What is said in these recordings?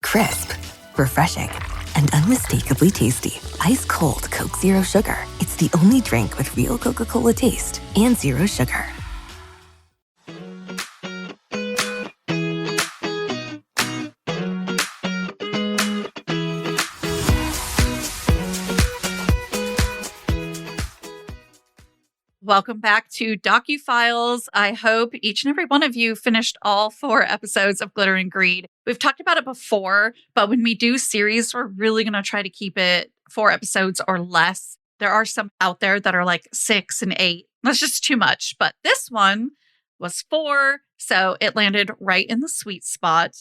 Crisp, refreshing, and unmistakably tasty. Ice cold Coke Zero Sugar. It's the only drink with real Coca-Cola taste and zero sugar. Welcome back to DOCUFILES. I hope each and every one of you finished all 4 episodes of Glitter and Greed. We've talked about it before, but when we do series, we're really going to try to keep it 4 episodes or less. There are some out there that are like 6 and 8. That's just too much. But this one was 4, so it landed right in the sweet spot.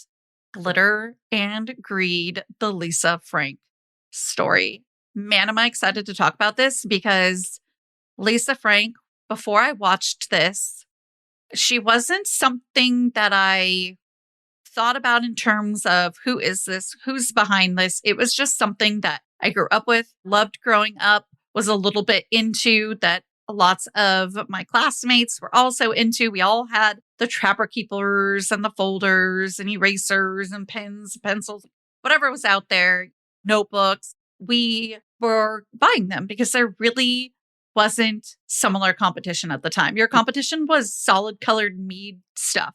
Glitter and Greed, the Lisa Frank story. Man, am I excited to talk about this because Lisa Frank, before I watched this, she wasn't something that I thought about in terms of who is this, who's behind this. It was just something that I grew up with, loved growing up, was a little bit into, that lots of my classmates were also into. We all had the Trapper Keepers and the folders and erasers and pens, pencils, whatever was out there, notebooks. We were buying them because there really wasn't similar competition at the time. Your competition was solid colored Mead stuff.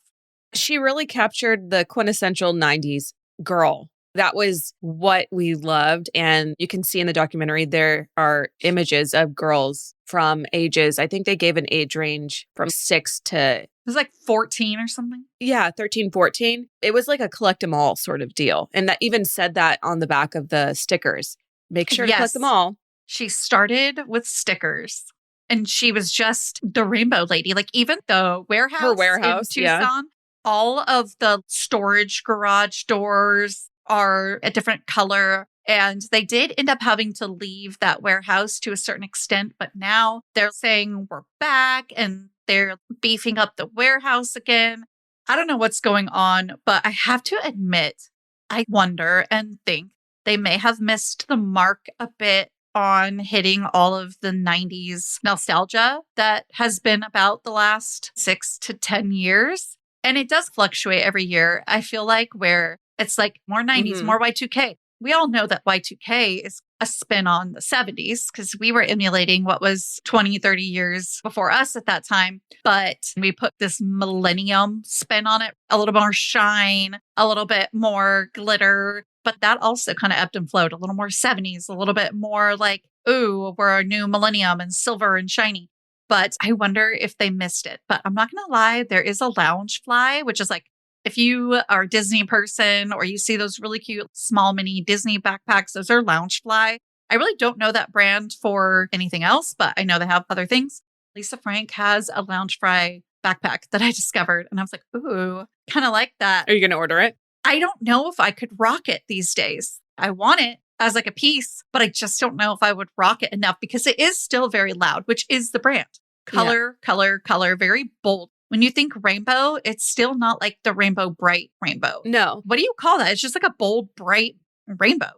She really captured the quintessential 90s girl. That was what we loved. And you can see in the documentary, there are images of girls from ages, I think they gave an age range from 6 to... It was like 14 or something. Yeah, 13, 14. It was like a collect them all sort of deal. And that even said that on the back of the stickers. Make sure to collect them all. She started with stickers and she was just the rainbow lady. Like even the warehouse, her warehouse in Tucson, all of the storage garage doors are a different color. And they did end up having to leave that warehouse to a certain extent. But now they're saying we're back and they're beefing up the warehouse again. I don't know what's going on, but I have to admit, I wonder and think they may have missed the mark a bit on hitting all of the 90s nostalgia that has been about the last 6 to 10 years. And it does fluctuate every year. I feel like where it's like more 90s, more Y2K. We all know that Y2K is a spin on the 70s because we were emulating what was 20, 30 years before us at that time. But we put this millennium spin on it, a little more shine, a little bit more glitter. But that also kind of ebbed and flowed, a little more 70s, a little bit more like, ooh, we're a new millennium and silver and shiny. But I wonder if they missed it. But I'm not going to lie, there is a lounge fly, which is like, if you are a Disney person or you see those really cute small mini Disney backpacks, those are lounge fly. I really don't know that brand for anything else, but I know they have other things. Lisa Frank has a lounge fly backpack that I discovered. And I was like, ooh, kind of like that. Are you going to order it? I don't know if I could rock it these days. I want it as like a piece, but I just don't know if I would rock it enough because it is still very loud, which is the brand. Color, color, very bold. When you think rainbow, it's still not like the rainbow bright rainbow. No. What do you call that? It's just like a bold, bright rainbow.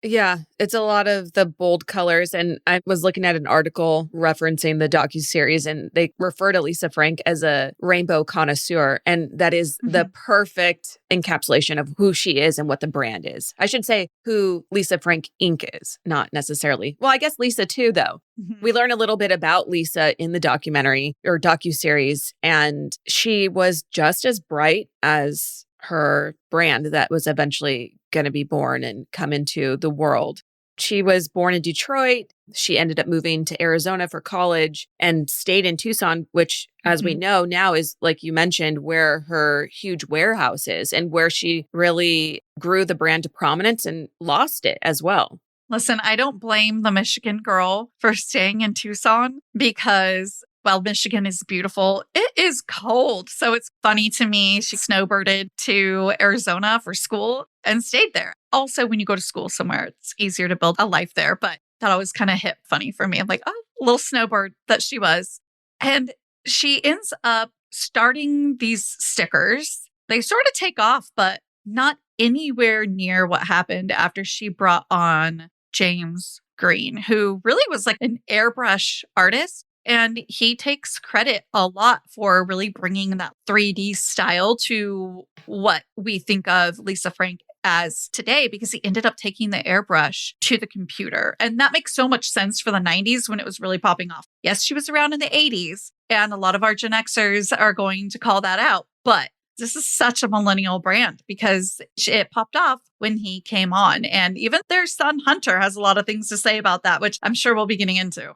Yeah, it's a lot of the bold colors. And I was looking at an article referencing the docuseries, and they refer to Lisa Frank as a rainbow connoisseur. And that is the perfect encapsulation of who she is and what the brand is. I should say who Lisa Frank Inc. is, not necessarily. Well, I guess Lisa too, though. We learn a little bit about Lisa in the documentary or docuseries, and she was just as bright as her brand that was eventually going to be born and come into the world. She was born in Detroit. She ended up moving to Arizona for college and stayed in Tucson, which, as we know now, is, like you mentioned, where her huge warehouse is and where she really grew the brand to prominence and lost it as well. Listen, I don't blame the Michigan girl for staying in Tucson because, well, Michigan is beautiful. It is cold. So it's funny to me. She snowbirded to Arizona for school and stayed there. Also, when you go to school somewhere, it's easier to build a life there. But that always kind of hit funny for me. I'm like, oh, little snowbird that she was. And she ends up starting these stickers. They sort of take off, but not anywhere near what happened after she brought on James Green, who really was like an airbrush artist. And he takes credit a lot for really bringing that 3D style to what we think of Lisa Frank as today because he ended up taking the airbrush to the computer. And that makes so much sense for the 90s when it was really popping off. Yes, she was around in the 80s, and a lot of our Gen Xers are going to call that out. But this is such a millennial brand because it popped off when he came on. And even their son, Hunter, has a lot of things to say about that, which I'm sure we'll be getting into.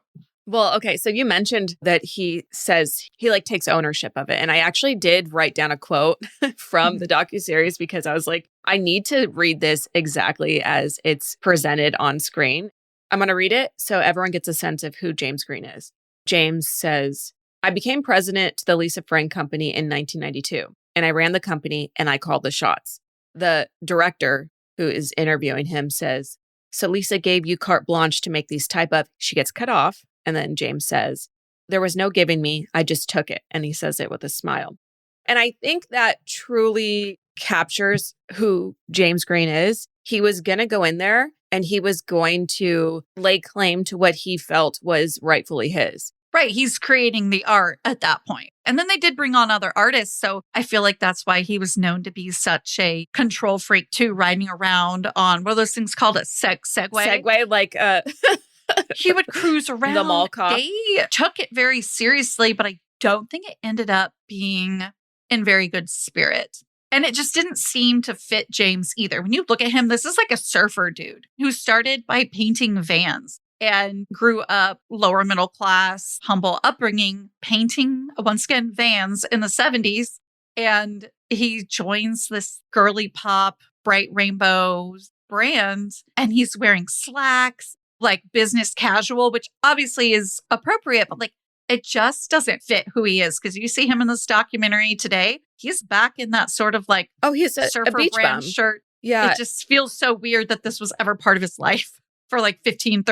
Well, okay. So you mentioned that he says he like takes ownership of it. And I actually did write down a quote from the docuseries because I was like, I need to read this exactly as it's presented on screen. I'm going to read it so everyone gets a sense of who James Green is. James says, I became president to the Lisa Frank Company in 1992, and I ran the company and I called the shots. The director who is interviewing him says, so Lisa gave you carte blanche to make these type of, she gets cut off. And then James says, there was no giving me, I just took it. And he says it with a smile. And I think that truly captures who James Green is. He was going to go in there and he was going to lay claim to what he felt was rightfully his. Right. He's creating the art at that point. And then they did bring on other artists. So I feel like that's why he was known to be such a control freak too, riding around on, what are those things called? A Segway? Segway, like he would cruise around. The mall cop. They took it very seriously, but I don't think it ended up being in very good spirit. And it just didn't seem to fit James either. When you look at him, this is like a surfer dude who started by painting vans and grew up lower middle class, humble upbringing, painting, once again, vans in the 70s. And he joins this girly pop, bright rainbows brand, and he's wearing slacks, like business casual, which obviously is appropriate, but like it just doesn't fit who he is. Because you see him in this documentary today, he's back in that sort of like, he's a surfer beach brand bum. shirt. Yeah. It just feels so weird that this was ever part of his life for like 15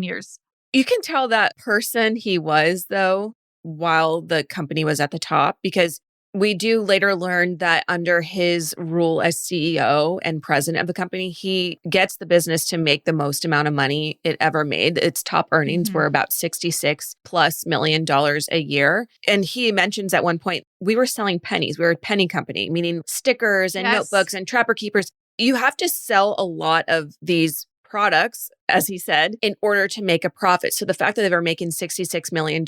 years. You can tell that person he was, though, while the company was at the top, because we do later learn that under his rule as CEO and president of the company, he gets the business to make the most amount of money it ever made. Its top earnings were about $66+ million a year. And he mentions at one point, we were selling pennies. We were a penny company, meaning stickers and notebooks and trapper keepers. You have to sell a lot of these products, as he said, in order to make a profit. So the fact that they were making $66 million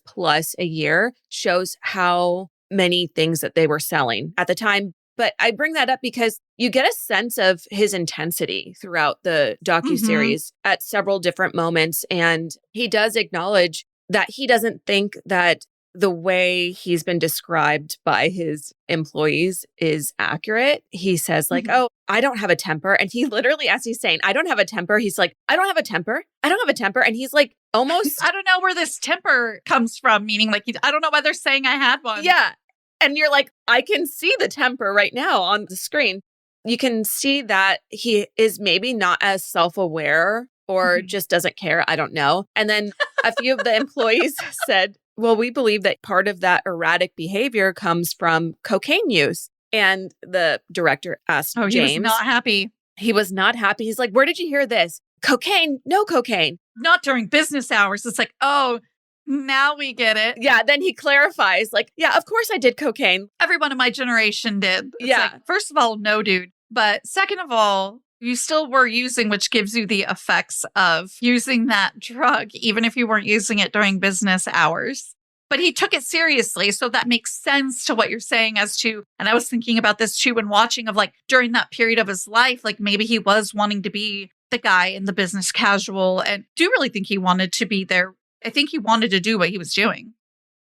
plus a year shows how many things that they were selling at the time. But I bring that up because you get a sense of his intensity throughout the docuseries at several different moments. And he does acknowledge that he doesn't think that the way he's been described by his employees is accurate. He says like, oh, I don't have a temper. And he literally, as he's saying, I don't have a temper, he's like, I don't have a temper. I don't have a temper. And he's like, almost, I don't know where this temper comes from, meaning like, I don't know why they're saying I had one. Yeah. And you're like, I can see the temper right now on the screen. You can see that he is maybe not as self-aware or just doesn't care. I don't know. And then a few of the employees said, well, we believe that part of that erratic behavior comes from cocaine use. And the director asked James. He was not happy. He was not happy. He's like, where did you hear this? Cocaine? No cocaine. Not during business hours. It's like, oh, now we get it. Yeah. Then he clarifies like, yeah, of course I did cocaine. Everyone in my generation did. It's yeah. Like, first of all, no, dude. But second of all, you still were using, which gives you the effects of using that drug, even if you weren't using it during business hours. But he took it seriously. So that makes sense to what you're saying as to, and I was thinking about this too when watching of like during that period of his life, like maybe he was wanting to be the guy in the business casual and do really think he wanted to be there. I think he wanted to do what he was doing.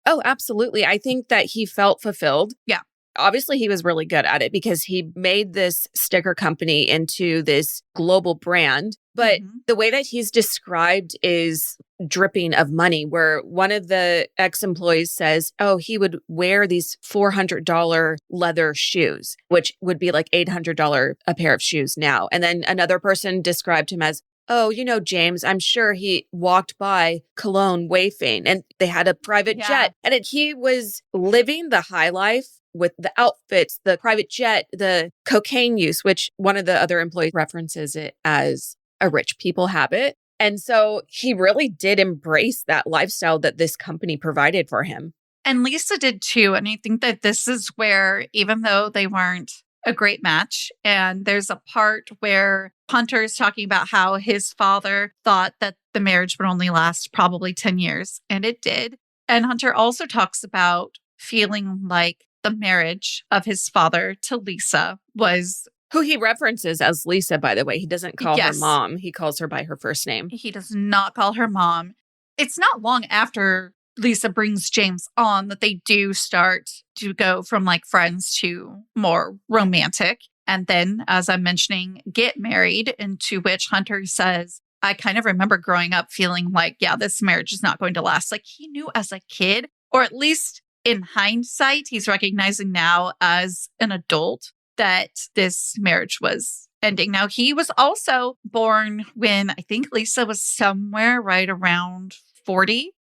Oh, absolutely. I think that he felt fulfilled. Yeah. Obviously, he was really good at it because he made this sticker company into this global brand. But the way that he's described is dripping of money, where one of the ex-employees says, oh, he would wear these $400 leather shoes, which would be like $800 a pair of shoes now. And then another person described him as, oh, you know, James, I'm sure he walked by Cologne wafing and they had a private jet. And he was living the high life with the outfits, the private jet, the cocaine use, which one of the other employees references it as a rich people habit. And so he really did embrace that lifestyle that this company provided for him. And Lisa did too. And I think that this is where, even though they weren't a great match. And there's a part where Hunter is talking about how his father thought that the marriage would only last probably 10 years, and it did. And Hunter also talks about feeling like the marriage of his father to Lisa was... Who he references as Lisa, by the way. He doesn't call her Yes. mom. He calls her by her first name. He does not call her mom. It's not long after Lisa brings James on that they do start to go from like friends to more romantic. And then, as I'm mentioning, get married, into which Hunter says, I kind of remember growing up feeling like, yeah, this marriage is not going to last. Like he knew as a kid, or at least in hindsight, he's recognizing now as an adult that this marriage was ending. Now, he was also born when I think Lisa was somewhere right around 40.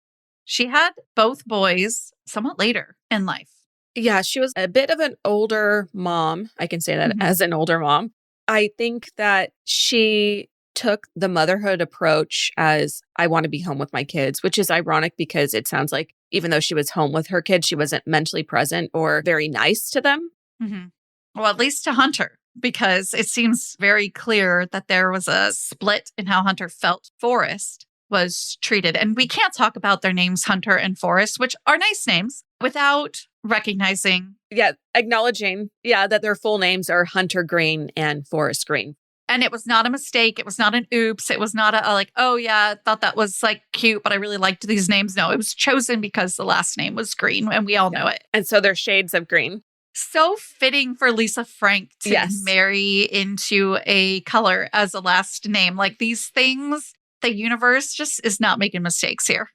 She had both boys somewhat later in life. Yeah, she was a bit of an older mom. I can say that as an older mom. I think that she took the motherhood approach as I want to be home with my kids, which is ironic because it sounds like even though she was home with her kids, she wasn't mentally present or very nice to them. Well, at least to Hunter, because it seems very clear that there was a split in how Hunter felt Forrest was treated. And we can't talk about their names, Hunter and Forrest, which are nice names, without recognizing. Yeah, acknowledging, that their full names are Hunter Green and Forrest Green. And it was not a mistake. It was not an oops. It was not a like, oh yeah, I thought that was like cute, but I really liked these names. No, it was chosen because the last name was Green, and we all know it. And so they're shades of green. So fitting for Lisa Frank to marry into a color as a last name. Like these things, the universe just is not making mistakes here.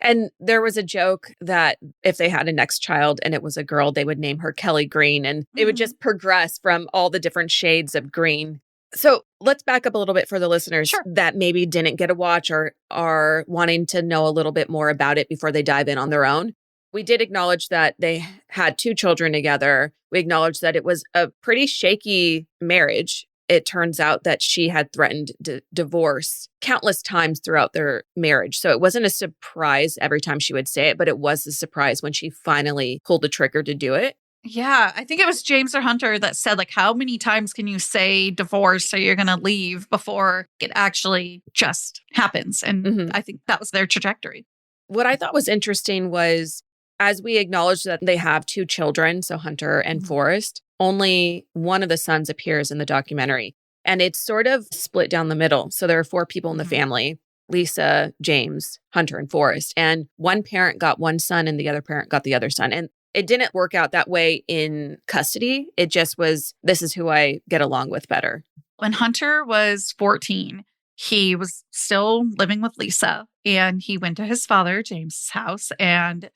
And there was a joke that if they had a next child and it was a girl, they would name her Kelly Green, and it would just progress from all the different shades of green. So let's back up a little bit for the listeners that maybe didn't get a watch or are wanting to know a little bit more about it before they dive in on their own. We did acknowledge that they had 2 children together. We acknowledged that it was a pretty shaky marriage. It turns out that she had threatened divorce countless times throughout their marriage. So it wasn't a surprise every time she would say it, but it was a surprise when she finally pulled the trigger to do it. Yeah, I think it was James or Hunter that said, like, how many times can you say divorce or you're going to leave before it actually just happens? And I think that was their trajectory. What I thought was interesting was, as we acknowledged that they have 2 children, so Hunter and Forrest, only one of the sons appears in the documentary. And it's sort of split down the middle. So there are 4 people in the family, Lisa, James, Hunter, and Forrest. And one parent got one son and the other parent got the other son. And it didn't work out that way in custody. It just was, this is who I get along with better. When Hunter was 14, he was still living with Lisa, and he went to his father, James's house, and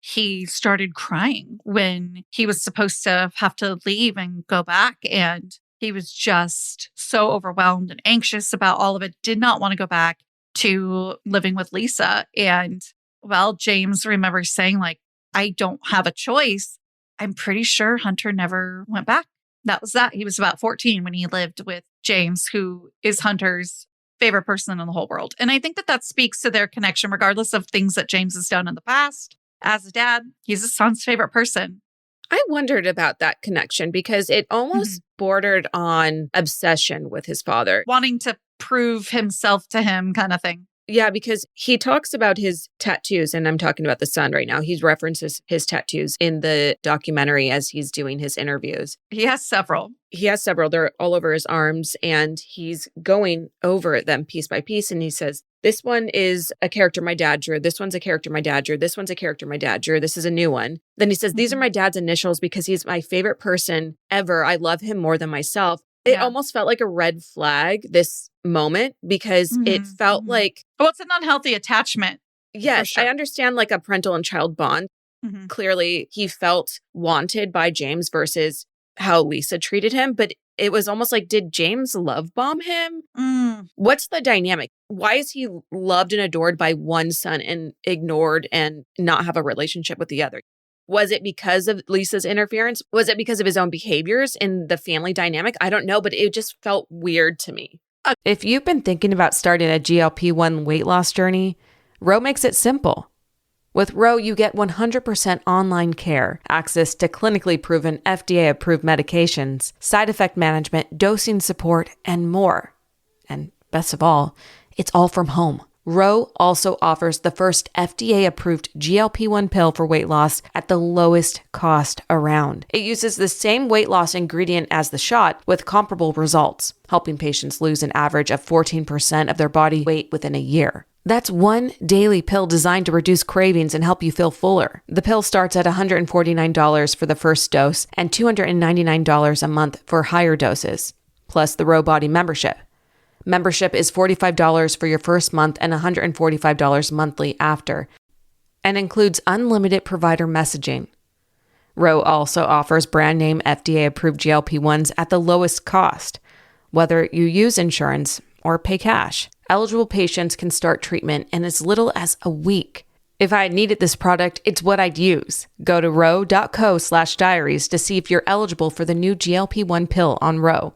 he started crying when he was supposed to have to leave and go back. And he was just so overwhelmed and anxious about all of it, did not want to go back to living with Lisa. And well, James remembers saying, like, I don't have a choice. I'm pretty sure Hunter never went back. That was that. He was about 14 when he lived with James, who is Hunter's favorite person in the whole world. And I think that that speaks to their connection, regardless of things that James has done in the past. As a dad, he's his son's favorite person. I wondered about that connection because it almost bordered on obsession with his father. Wanting to prove himself to him kind of thing. Yeah, because he talks about his tattoos, and I'm talking about the son right now. He references his tattoos in the documentary as he's doing his interviews. He has several. They're all over his arms, and he's going over them piece by piece. And he says, this one is a character my dad drew. This one's a character my dad drew. This one's a character my dad drew. This is a new one. Then he says, these are my dad's initials because he's my favorite person ever. I love him more than myself. It almost felt like a red flag, this moment, because it felt like... Well, it's an unhealthy attachment. Yes, sure. I understand like a parental and child bond. Clearly, he felt wanted by James versus how Lisa treated him. But it was almost like, did James love bomb him? What's the dynamic? Why is he loved and adored by one son and ignored and not have a relationship with the other? Was it because of Lisa's interference? Was it because of his own behaviors in the family dynamic? I don't know, but it just felt weird to me. If you've been thinking about starting a GLP-1 weight loss journey, Ro makes it simple. With Ro, you get 100% online care, access to clinically proven FDA-approved medications, side effect management, dosing support, and more. And best of all, it's all from home. Ro also offers the first FDA-approved GLP-1 pill for weight loss at the lowest cost around. It uses the same weight loss ingredient as the shot with comparable results, helping patients lose an average of 14% of their body weight within a year. That's one daily pill designed to reduce cravings and help you feel fuller. The pill starts at $149 for the first dose and $299 a month for higher doses, plus the Ro Body membership. Membership is $45 for your first month and $145 monthly after, and includes unlimited provider messaging. Ro also offers brand name FDA-approved GLP-1s at the lowest cost, whether you use insurance or pay cash. Eligible patients can start treatment in as little as a week. If I had needed this product, it's what I'd use. Go to ro.co/diaries to see if you're eligible for the new GLP-1 pill on Ro.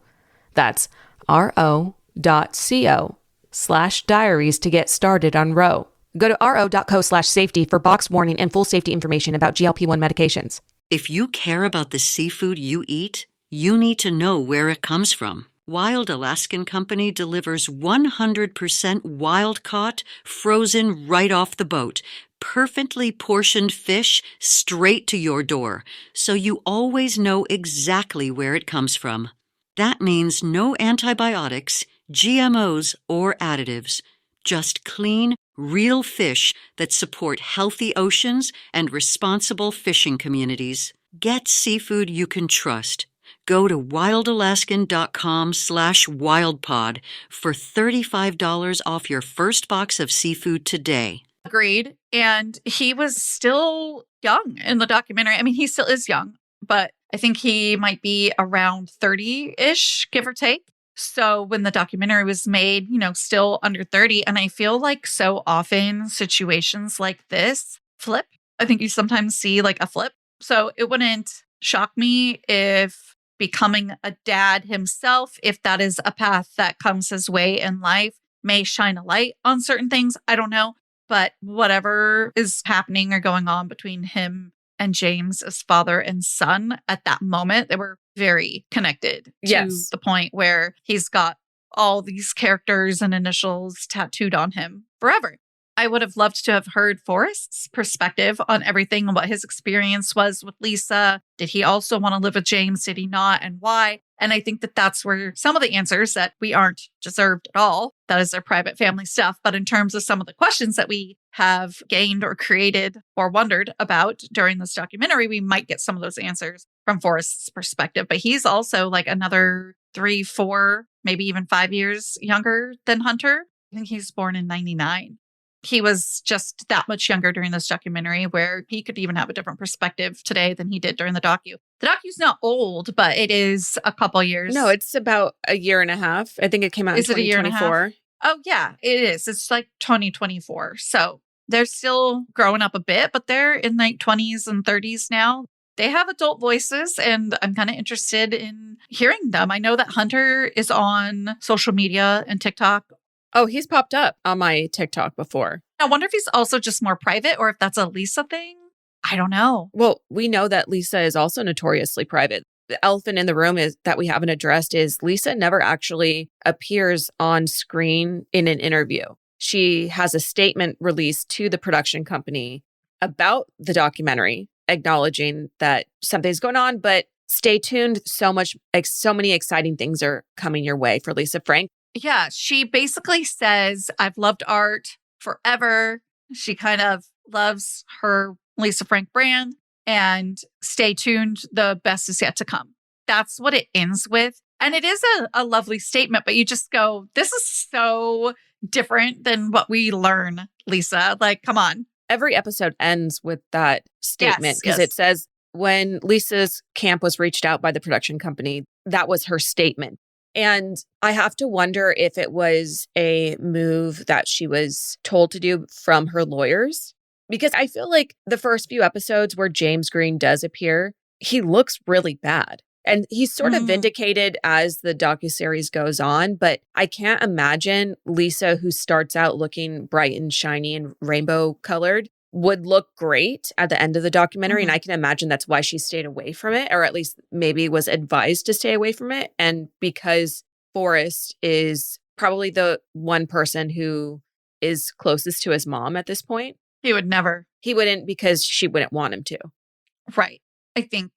That's ro.co/diaries to get started on Ro. Go to ro.co/safety for box warning and full safety information about GLP-1 medications. If you care about the seafood you eat, you need to know where it comes from. Wild Alaskan Company delivers 100% wild-caught, frozen right off the boat, perfectly portioned fish straight to your door, so you always know exactly where it comes from. That means no antibiotics, GMOs, or additives. Just clean, real fish that support healthy oceans and responsible fishing communities. Get seafood you can trust. Go to wildalaskan.com/wildpod for $35 off your first box of seafood today. Agreed. And he was still young in the documentary. I mean, he still is young, but I think he might be around 30-ish, give or take. So when the documentary was made, still under 30. And I feel like so often situations like this flip. I think you sometimes see like a flip. So it wouldn't shock me if becoming a dad himself, if that is a path that comes his way in life, may shine a light on certain things. I don't know. But whatever is happening or going on between him and James as father and son at that moment, they were very connected to the point where he's got all these characters and initials tattooed on him forever. I would have loved to have heard Forrest's perspective on everything and what his experience was with Lisa. Did he also want to live with James? Did he not? And why? And I think that that's where some of the answers that we aren't deserved at all, that is their private family stuff. But in terms of some of the questions that we have gained or created or wondered about during this documentary, we might get some of those answers from Forrest's perspective. But he's also like another 3, 4, maybe even 5 years younger than Hunter. I think he's born in 99. He was just that much younger during this documentary where he could even have a different perspective today than he did during the docu. The docu's not old, but it is a couple years. No, it's about a year and a half. I think it came out in 2024. Oh, yeah, it is. It's like 2024. So they're still growing up a bit, but they're in like 20s and 30s now. They have adult voices, and I'm kind of interested in hearing them. I know that Hunter is on social media and TikTok. Oh, he's popped up on my TikTok before. I wonder if he's also just more private or if that's a Lisa thing. I don't know. Well, we know that Lisa is also notoriously private. The elephant in the room is that we haven't addressed is Lisa never actually appears on screen in an interview. She has a statement released to the production company about the documentary, acknowledging that something's going on, but stay tuned. So many exciting things are coming your way for Lisa Frank. Yeah, she basically says, I've loved art forever. She kind of loves her Lisa Frank brand, and stay tuned. The best is yet to come. That's what it ends with. And it is a lovely statement, but you just go, this is so different than what we learn, Lisa. Like, come on. Every episode ends with that statement because it says when Lisa's camp was reached out by the production company, that was her statement. And I have to wonder if it was a move that she was told to do from her lawyers, because I feel like the first few episodes where James Green does appear, he looks really bad. And he's sort of vindicated as the docuseries goes on, but I can't imagine Lisa, who starts out looking bright and shiny and rainbow colored, would look great at the end of the documentary. And Mhm. I can imagine that's why she stayed away from it, or at least maybe was advised to stay away from it. And because Forrest is probably the one person who is closest to his mom at this point, He would never. he wouldn't, because she wouldn't want him to. Right. I think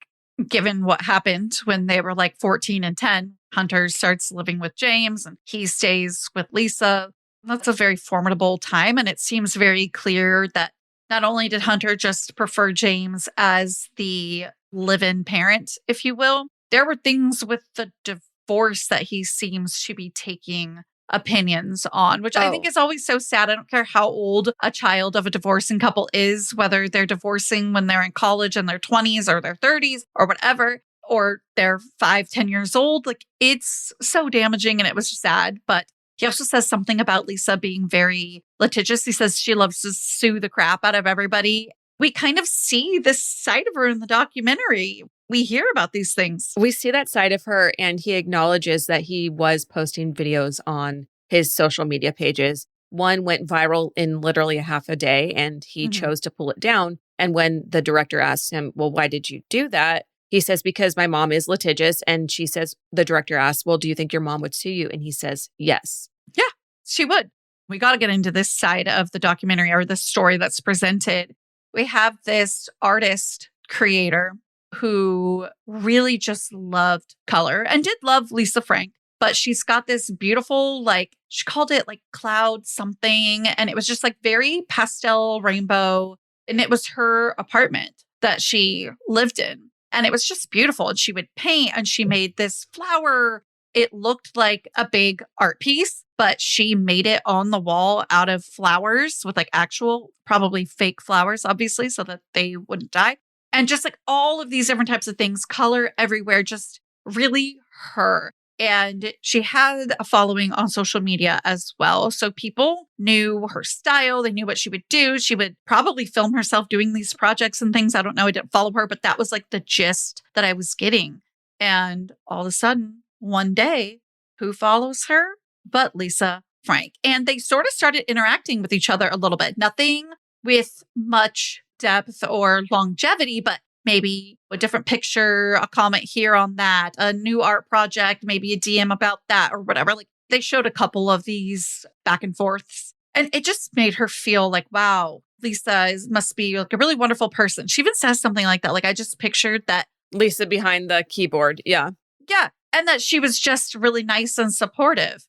given what happened when they were like 14 and 10, Hunter starts living with James and he stays with Lisa. That's a very formidable time. And it seems very clear that not only did Hunter just prefer James as the live-in parent, if you will, there were things with the divorce that he seems to be taking opinions on, which I think Oh. is always so sad. I don't care how old a child of a divorcing couple is, whether they're divorcing when they're in college in their 20s or their 30s or whatever, or they're 5, 10 years old. Like, it's so damaging and it was sad. But he also says something about Lisa being very litigious. He says she loves to sue the crap out of everybody. We kind of see this side of her in the documentary. We hear about these things. We see that side of her, and he acknowledges that he was posting videos on his social media pages. One went viral in literally a half a day, and he Mhm. chose to pull it down. And when the director asks him, well, why did you do that? He says, because my mom is litigious. And she says, the director asks, well, do you think your mom would sue you? And he says, yes. Yeah, she would. We got to get into this side of the documentary or the story that's presented. We have this artist creator who really just loved color and did love Lisa Frank, but she's got this beautiful, like, she called it like cloud something. And it was just like very pastel rainbow. And it was her apartment that she lived in. And it was just beautiful. And she would paint and she made this flower. It looked like a big art piece, but she made it on the wall out of flowers with like actual, probably fake flowers, obviously, so that they wouldn't die. And just like all of these different types of things, color everywhere, just really her. And she had a following on social media as well. So people knew her style. They knew what she would do. She would probably film herself doing these projects and things. I don't know. I didn't follow her, but that was like the gist that I was getting. And all of a sudden, one day, who follows her but Lisa Frank? And they sort of started interacting with each other a little bit. Nothing with much depth or longevity, but maybe a different picture, a comment here on that, a new art project, maybe a DM about that or whatever. Like, they showed a couple of these back and forths. And it just made her feel like, wow, must be like a really wonderful person. She even says something like that. Like, I just pictured that. Lisa behind the keyboard. Yeah. Yeah. And that she was just really nice and supportive.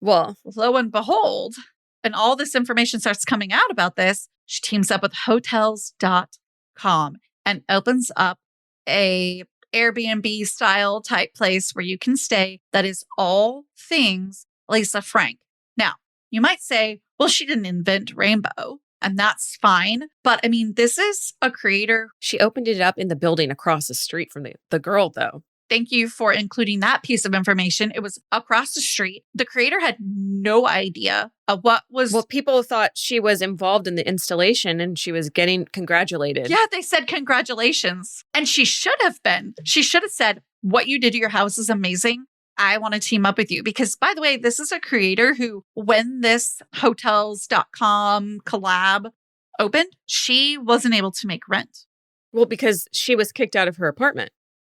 Well, Lo and behold, and all this information starts coming out about this, she teams up with hotels.com and opens up a Airbnb style type place where you can stay that is all things Lisa Frank. Now, you might say, well, she didn't invent rainbow, and that's fine. But I mean, this is a creator. she opened it up in the building across the street from the girl, though. Thank you for including that piece of information. It was across the street. The creator had no idea of what was. Well, people thought she was involved in the installation and she was getting congratulated. Yeah, they said congratulations. And she should have been. She should have said, what you did to your house is amazing. I want to team up with you. Because, by the way, this is a creator who, when this hotels.com collab opened, she wasn't able to make rent. Well, because she was kicked out of her apartment.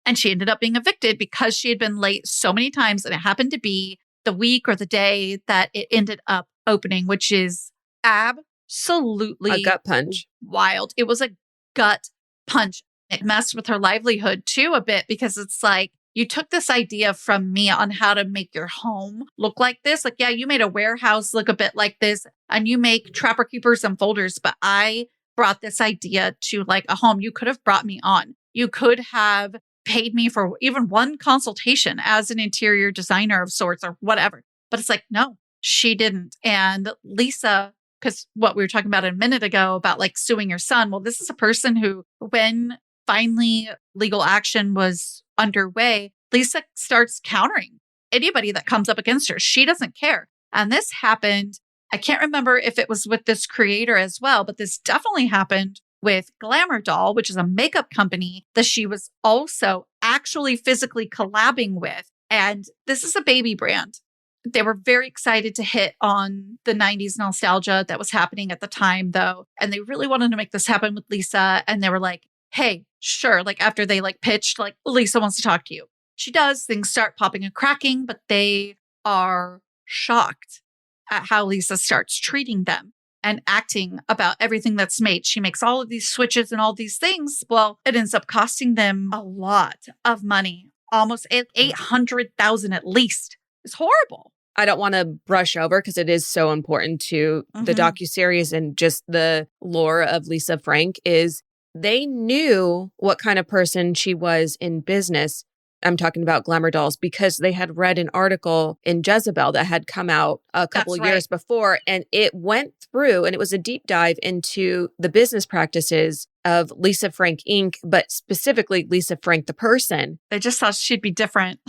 And she ended up being evicted because she had been late so many times. And it happened to be the week or the day that it ended up opening, which is absolutely A gut punch. wild. It was a gut punch. It messed with her livelihood too a bit, because it's like, you took this idea from me on how to make your home look like this. Like, yeah, you made a warehouse look a bit like this, and you make trapper keepers and folders, but I brought this idea to like a home. You could have brought me on. You could have paid me for even one consultation as an interior designer of sorts or whatever. But it's like, no, she didn't. And Lisa, because what we were talking about a minute ago about like suing your son. Well, this is a person who, when finally legal action was underway, Lisa starts countering anybody that comes up against her. She doesn't care. And this happened. I can't remember if it was with this creator as well, but this definitely happened with Glamour Doll, which is a makeup company that she was also actually physically collabing with. And this is a baby brand. They were very excited to hit on the 90s nostalgia that was happening at the time, though. And they really wanted to make this happen with Lisa. And they were like, hey, sure. Like after they like pitched, like Lisa wants to talk to you. She does. Things start popping and cracking, but they are shocked at how Lisa starts treating them and acting about everything that's made. She makes all of these switches and all these things. Well, it ends up costing them a lot of money, almost $800,000 at least. It's horrible. I don't want to brush over because it is so important to the docuseries and just the lore of Lisa Frank is they knew what kind of person she was in business. I'm talking about Glamour Dolls because they had read an article in Jezebel that had come out a couple of years before, and it went through and it was a deep dive into the business practices of Lisa Frank Inc., but specifically Lisa Frank the person. They just thought she'd be different.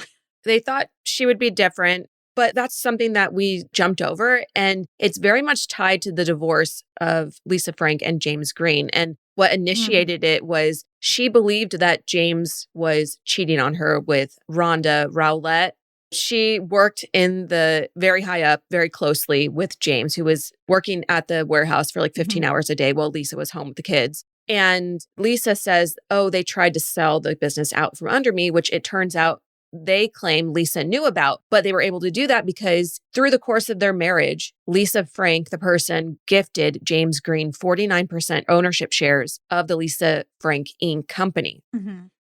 They thought she would be different, but that's something that we jumped over. And it's very much tied to the divorce of Lisa Frank and James Green. And what initiated it was she believed that James was cheating on her with Rhonda Rowlett. She worked in the very high up, very closely with James, who was working at the warehouse for like 15 hours a day while Lisa was home with the kids. And Lisa says, oh, they tried to sell the business out from under me, which it turns out they claim Lisa knew about, but they were able to do that because through the course of their marriage, Lisa Frank, the person, gifted James Green 49% ownership shares of the Lisa Frank Inc. company.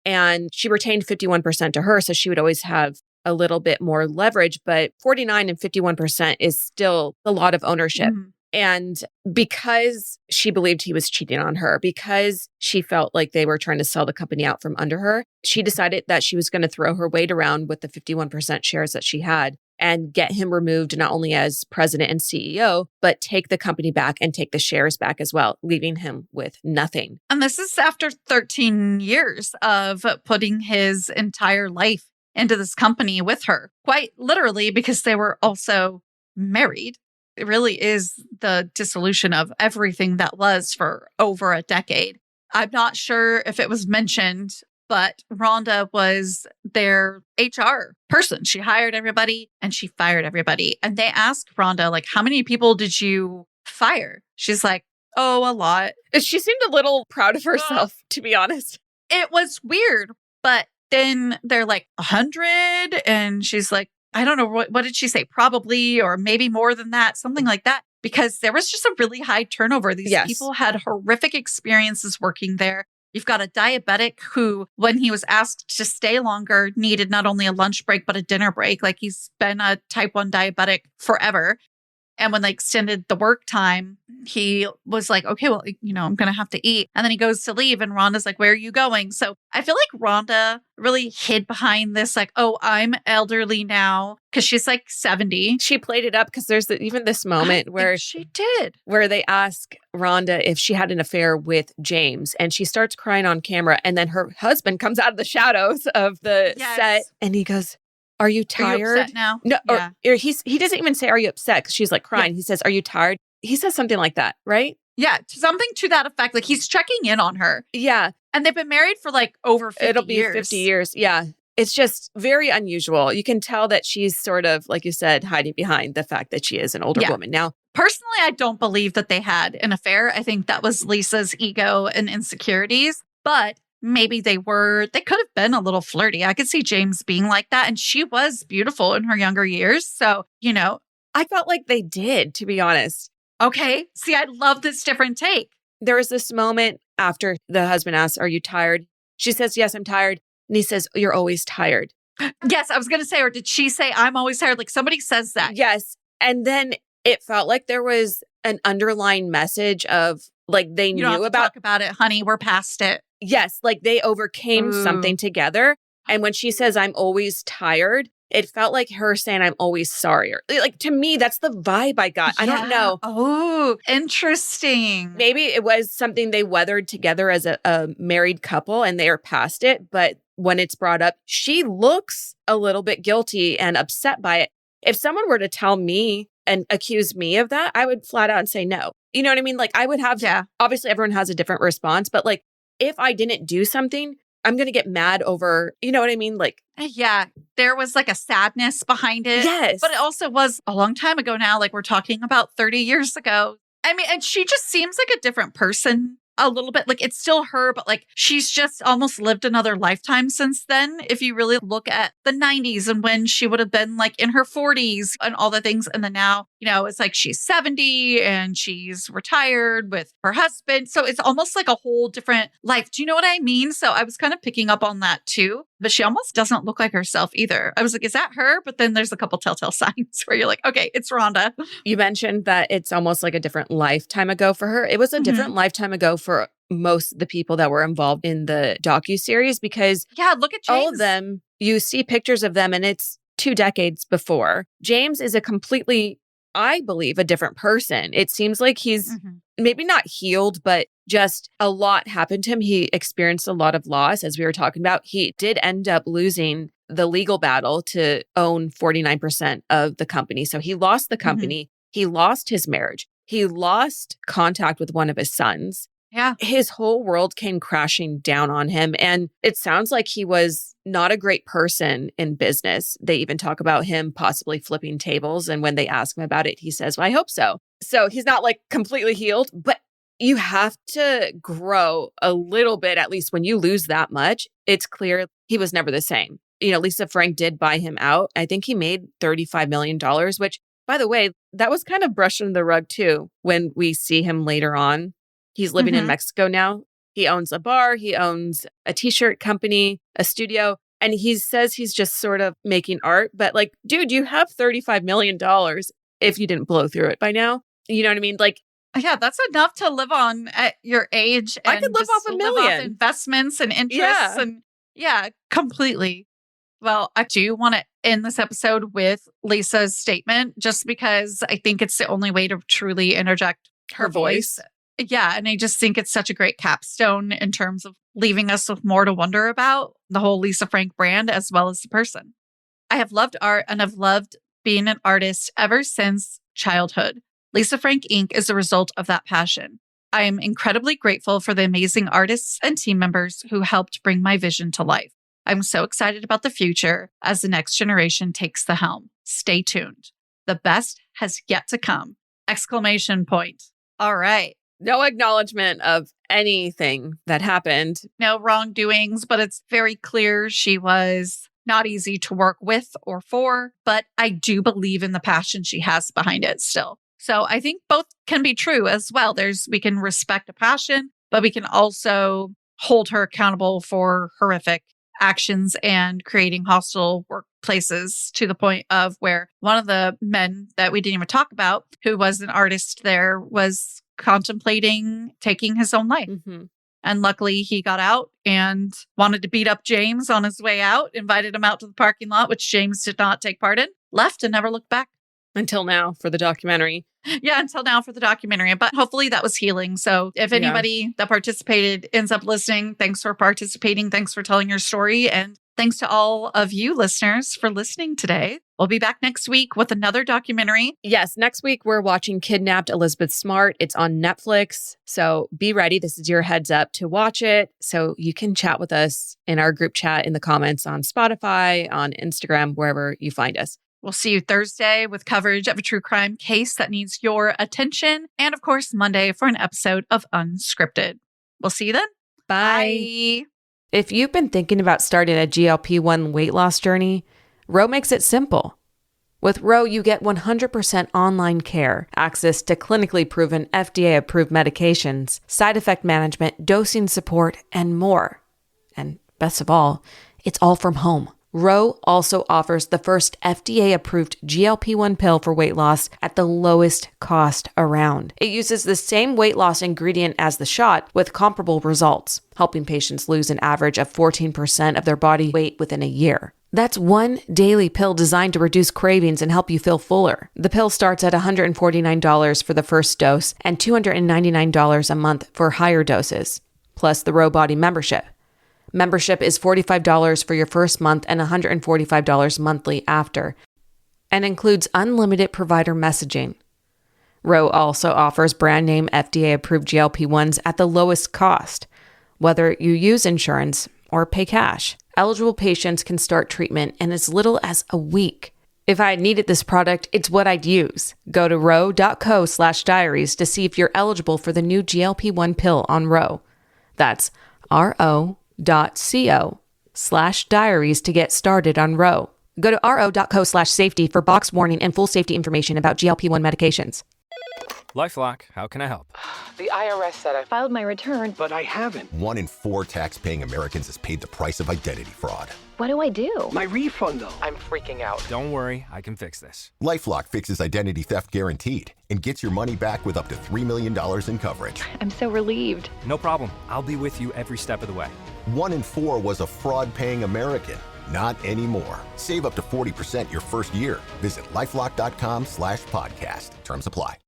And she retained 51% to her, so she would always have a little bit more leverage, but 49 and 51% is still a lot of ownership. And because she believed he was cheating on her, because she felt like they were trying to sell the company out from under her, she decided that she was going to throw her weight around with the 51% shares that she had and get him removed not only as president and CEO, but take the company back and take the shares back as well, leaving him with nothing. And this is after 13 years of putting his entire life into this company with her, quite literally, because they were also married. It really is the dissolution of everything that was for over a decade. I'm not sure if it was mentioned, but Rhonda was their HR person. She hired everybody and she fired everybody. And they asked Rhonda, like, how many people did you fire? She's like, oh, a lot. She seemed a little proud of herself, to be honest. It was weird. But then they're like 100. And she's like, I don't know, what did she say? Probably, or maybe more than that, something like that, because there was just a really high turnover. These people had horrific experiences working there. You've got a diabetic who, when he was asked to stay longer, needed not only a lunch break, but a dinner break. Like he's been a type 1 diabetic forever. And when they extended the work time, he was like, okay, well, I'm going to have to eat. And then he goes to leave and Rhonda's like, where are you going? So I feel like Rhonda really hid behind this, like, oh, I'm elderly now because she's like 70. She played it up because there's even this moment where she did, where they ask Rhonda if she had an affair with James and she starts crying on camera. And then her husband comes out of the shadows of the set and he goes, are you tired? Are you upset now? No, or he doesn't even say, are you upset? Because she's like crying. He says, are you tired? He says something like that, right? Yeah, something to that effect. Like he's checking in on her. Yeah. And they've been married for like over 50 years. It'll be 50 years. Yeah. It's just very unusual. You can tell that she's sort of, like you said, hiding behind the fact that she is an older woman. Now, personally, I don't believe that they had an affair. I think that was Lisa's ego and insecurities. But maybe they could have been a little flirty. I could see James being like that. And she was beautiful in her younger years. So, I felt like they did, to be honest. Okay. See, I love this different take. There was this moment after the husband asks, are you tired? She says, yes, I'm tired. And he says, you're always tired. Yes, I was going to say, or did she say, I'm always tired? Like somebody says that. Yes. And then it felt like there was an underlying message of like they you don't knew have to talk about it, honey. We're past it. Yes, like they overcame something together. And when she says, I'm always tired, it felt like her saying, I'm always sorry. Like to me, that's the vibe I got. I don't know. Oh, interesting. Maybe it was something they weathered together as a married couple and they are past it. But when it's brought up, she looks a little bit guilty and upset by it. If someone were to tell me and accuse me of that, I would flat out say no. You know what I mean? Like I would have, obviously everyone has a different response, but like, if I didn't do something, I'm going to get mad over, you know what I mean? Like, Yeah, there was like a sadness behind it. yes. But it also was a long time ago now. Like we're talking about 30 years ago. I mean, and she just seems like a different person a little bit. Like it's still her, but like she's just almost lived another lifetime since then. If you really look at the 90s and when she would have been like in her 40s and all the things. And then now, it's like she's 70 and she's retired with her husband. So it's almost like a whole different life. Do you know what I mean? So I was kind of picking up on that too. But she almost doesn't look like herself either. I was like, is that her? But then there's a couple telltale signs where you're like, okay, it's Rhonda. You mentioned that it's almost like a different lifetime ago for her. It was a different lifetime ago for most of the people that were involved in the docuseries because look at James. All of them, you see pictures of them and it's 2 decades before. James is a completely, I believe, a different person. It seems like he's maybe not healed, but just a lot happened to him. He experienced a lot of loss, as we were talking about. He did end up losing the legal battle to own 49% of the company. So he lost the company. He lost his marriage. He lost contact with one of his sons. Yeah. His whole world came crashing down on him. And it sounds like he was not a great person in business. They even talk about him possibly flipping tables. And when they ask him about it, he says, well, I hope so. So he's not like completely healed, but you have to grow a little bit, at least when you lose that much. It's clear he was never the same. Lisa Frank did buy him out. I think he made $35 million, which, by the way, that was kind of brushed under the rug too when we see him later on. He's living in Mexico now. He owns a bar. He owns a t-shirt company, a studio. And he says he's just sort of making art. But like, dude, you have $35 million if you didn't blow through it by now. You know what I mean? Like, yeah, that's enough to live on at your age. And I could live off $1 million. Live off investments and interests. And completely. Well, I do want to end this episode with Lisa's statement, just because I think it's the only way to truly interject her voice. Yeah. And I just think it's such a great capstone in terms of leaving us with more to wonder about the whole Lisa Frank brand as well as the person. I have loved art and have loved being an artist ever since childhood. Lisa Frank Inc. is a result of that passion. I am incredibly grateful for the amazing artists and team members who helped bring my vision to life. I'm so excited about the future as the next generation takes the helm. Stay tuned. The best has yet to come! ! All right. No acknowledgement of anything that happened. No wrongdoings, but it's very clear she was not easy to work with or for, but I do believe in the passion she has behind it still. So I think both can be true as well. We can respect a passion, but we can also hold her accountable for horrific actions and creating hostile workplaces to the point of where one of the men that we didn't even talk about, who was an artist there, was contemplating taking his own life. And luckily he got out and wanted to beat up James on his way out, invited him out to the parking lot, which James did not take part in, left and never looked back. Until now for the documentary. Yeah, until now for the documentary. But hopefully that was healing. So if anybody that participated ends up listening, thanks for participating. Thanks for telling your story. And thanks to all of you listeners for listening today. We'll be back next week with another documentary. Yes, next week we're watching Kidnapped Elizabeth Smart. It's on Netflix. So be ready. This is your heads up to watch it. So you can chat with us in our group chat in the comments on Spotify, on Instagram, wherever you find us. We'll see you Thursday with coverage of a true crime case that needs your attention. And of course, Monday for an episode of Unscripted. We'll see you then. Bye. If you've been thinking about starting a GLP-1 weight loss journey, Ro makes it simple. With Ro, you get 100% online care, access to clinically proven FDA-approved medications, side effect management, dosing support, and more. And best of all, it's all from home. Ro also offers the first FDA-approved GLP-1 pill for weight loss at the lowest cost around. It uses the same weight loss ingredient as the shot with comparable results, helping patients lose an average of 14% of their body weight within a year. That's one daily pill designed to reduce cravings and help you feel fuller. The pill starts at $149 for the first dose and $299 a month for higher doses, plus the Ro Body membership. Membership is $45 for your first month and $145 monthly after, and includes unlimited provider messaging. Ro also offers brand name FDA-approved GLP-1s at the lowest cost, whether you use insurance or pay cash. Eligible patients can start treatment in as little as a week. If I had needed this product, it's what I'd use. Go to ro.co/diaries to see if you're eligible for the new GLP-1 pill on Ro. That's ro.co/diaries to get started on Ro. Go to ro.co/safety for box warning and full safety information about GLP-1 medications. LifeLock, how can I help? The IRS said I filed my return, But I haven't. 1 in 4 tax-paying Americans has paid the price of identity fraud. What do I do? My refund, though. I'm freaking out. Don't worry, I can fix this. LifeLock fixes identity theft guaranteed and gets your money back with up to $3 million in coverage. I'm so relieved. No problem. I'll be with you every step of the way. 1 in 4 was a fraud-paying American. Not anymore. Save up to 40% your first year. Visit LifeLock.com/podcast. Terms apply.